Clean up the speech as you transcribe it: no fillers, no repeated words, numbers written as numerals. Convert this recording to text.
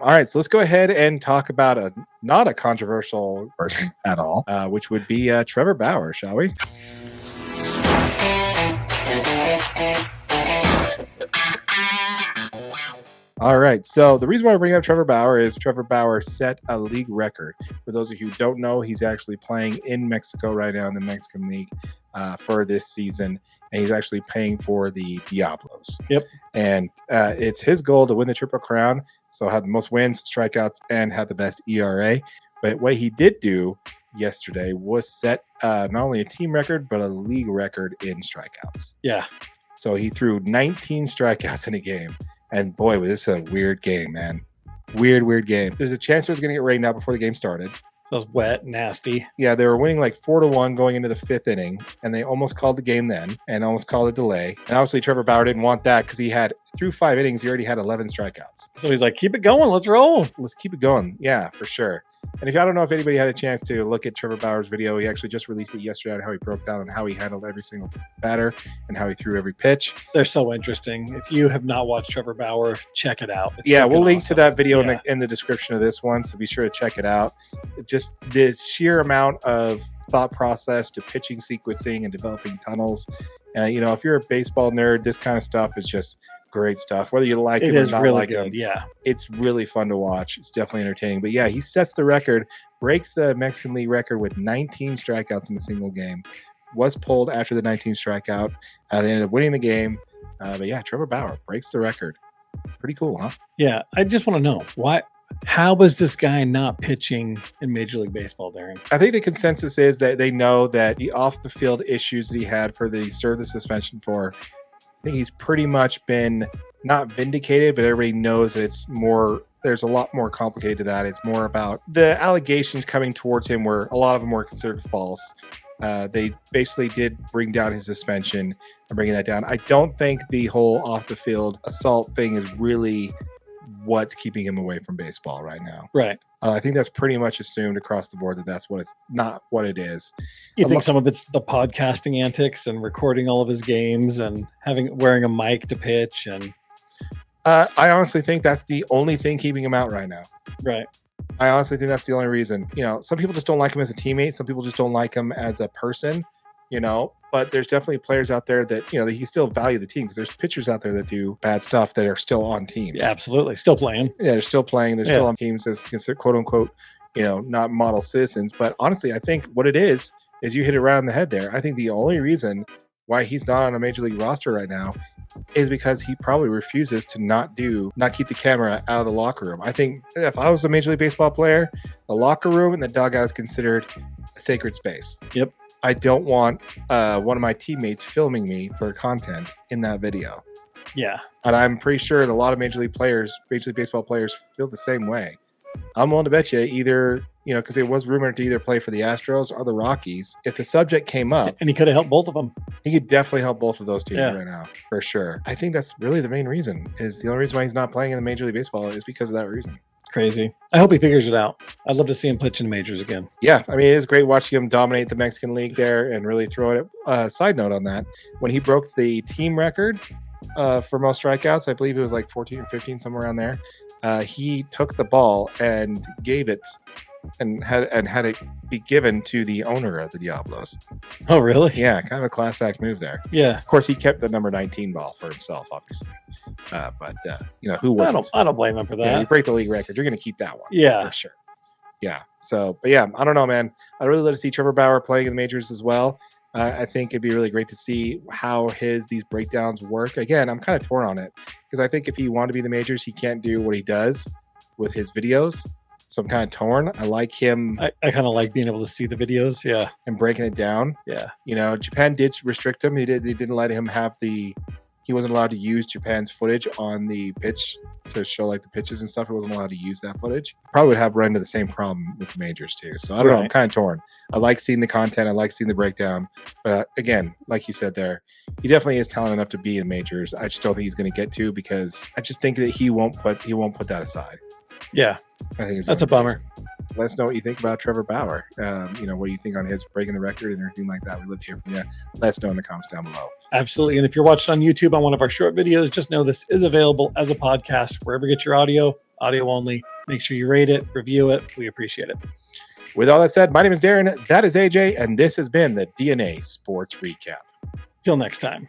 All right, so let's go ahead and talk about not a controversial person at all, which would be Trevor Bauer, shall we? All right, so the reason why I bring up Trevor Bauer is Trevor Bauer set a league record. For those of you who don't know, he's actually playing in Mexico right now in the Mexican League for this season, and he's actually playing for the Diablos. Yep. And it's his goal to win the Triple Crown, so have the most wins, strikeouts, and have the best ERA. But what he did do yesterday was set not only a team record, but a league record in strikeouts. Yeah. So he threw 19 strikeouts in a game. And boy, was this a weird game, man. Weird game. There's a chance it was going to get rained out before the game started. So it was wet, nasty. Yeah, they were winning like 4-1 going into the fifth inning, and they almost called the game then and almost called a delay. And obviously, Trevor Bauer didn't want that because through 5 innings, he already had 11 strikeouts. So he's like, keep it going. Let's roll. Let's keep it going. Yeah, for sure. And I don't know if anybody had a chance to look at Trevor Bauer's video. He actually just released it yesterday on how he broke down and how he handled every single batter and how he threw every pitch. They're so interesting. If you have not watched Trevor Bauer, check it out. It's we'll link to that video in the description of this one, so be sure to check it out. Just the sheer amount of thought process to pitching sequencing and developing tunnels. If you're a baseball nerd, this kind of stuff is just great stuff. Whether you like it or not really like good. him, yeah, it's really fun to watch. It's definitely entertaining. But yeah, he sets the record, breaks the Mexican League record with 19 strikeouts in a single game. Was pulled after the 19 strikeout. They ended up winning the game. But yeah, Trevor Bauer breaks the record. Pretty cool, huh? Yeah, I just want to know why. How was this guy not pitching in Major League Baseball, Darren? I think the consensus is that they know that the off-the-field issues that he had for the serve the suspension for, I think he's pretty much been not vindicated, but everybody knows that there's a lot more complicated to that. It's more about the allegations coming towards him where a lot of them were considered false. They basically did bring down his suspension and bringing that down. I don't think the whole off-the-field assault thing is really what's keeping him away from baseball right now. Right. I think that's pretty much assumed across the board that that's what it's not what it is. You think some of it's the podcasting antics and recording all of his games and wearing a mic to pitch? And I honestly think that's the only thing keeping him out right now. Right. I honestly think that's the only reason. Some people just don't like him as a teammate. Some people just don't like him as a person. But there's definitely players out there that, that he still value the team because there's pitchers out there that do bad stuff that are still on teams. Yeah, absolutely. Still playing. Yeah, they're still playing. They're still on teams as considered quote unquote, not model citizens. But honestly, I think what it is you hit it right on the head there. I think the only reason why he's not on a major league roster right now is because he probably refuses to not keep the camera out of the locker room. I think if I was a Major League Baseball player, the locker room and the dugout is considered a sacred space. Yep. I don't want one of my teammates filming me for content in that video. Yeah. And I'm pretty sure that a lot of Major League Baseball players feel the same way. I'm willing to bet you either, because it was rumored to either play for the Astros or the Rockies. If the subject came up. And he could have helped both of them. He could definitely help both of those teams right now, for sure. I think that's really the main reason. Is the only reason why he's not playing in the Major League Baseball is because of that reason. Crazy. I hope he figures it out. I'd love to see him pitch in the majors again. Yeah, I mean, it is great watching him dominate the Mexican League there and really throw it. Side note on that, when he broke the team record for most strikeouts, I believe it was like 14 or 15, somewhere around there. He took the ball and gave it and had it be given to the owner of the Diablos. Oh, really? Yeah, kind of a class act move there. Yeah. Of course, he kept the number 19 ball for himself, obviously. But who wouldn't? I don't blame him for that. Yeah, you break the league record, you're going to keep that one. Yeah. For sure. Yeah. So, but yeah, I don't know, man. I'd really love to see Trevor Bauer playing in the majors as well. I think it'd be really great to see how these breakdowns work. Again, I'm kind of torn on it because I think if he wanted to be in the majors, he can't do what he does with his videos. So I'm kind of torn. I like him. I kind of like being able to see the videos. Yeah. And breaking it down. Yeah. Japan did restrict him. They didn't let him have he wasn't allowed to use Japan's footage on the pitch to show like the pitches and stuff. He wasn't allowed to use that footage. Probably would have run into the same problem with the majors too. So I don't know. I'm kind of torn. I like seeing the content. I like seeing the breakdown. But again, like you said there, he definitely is talented enough to be in majors. I just don't think he's going to get to because I just think that he won't put that aside. Yeah. I think that's a bummer. let us know what you think about Trevor Bauer. What do you think on his breaking the record and everything like that? We'd love to hear from you. Let us know in the comments down below. Absolutely. And if you're watching on YouTube on one of our short videos, just know this is available as a podcast wherever you get your audio only. Make sure you rate it, review it. We appreciate it. With all that said, my name is Darren. That is AJ. And this has been the DNA Sports Recap. Till next time.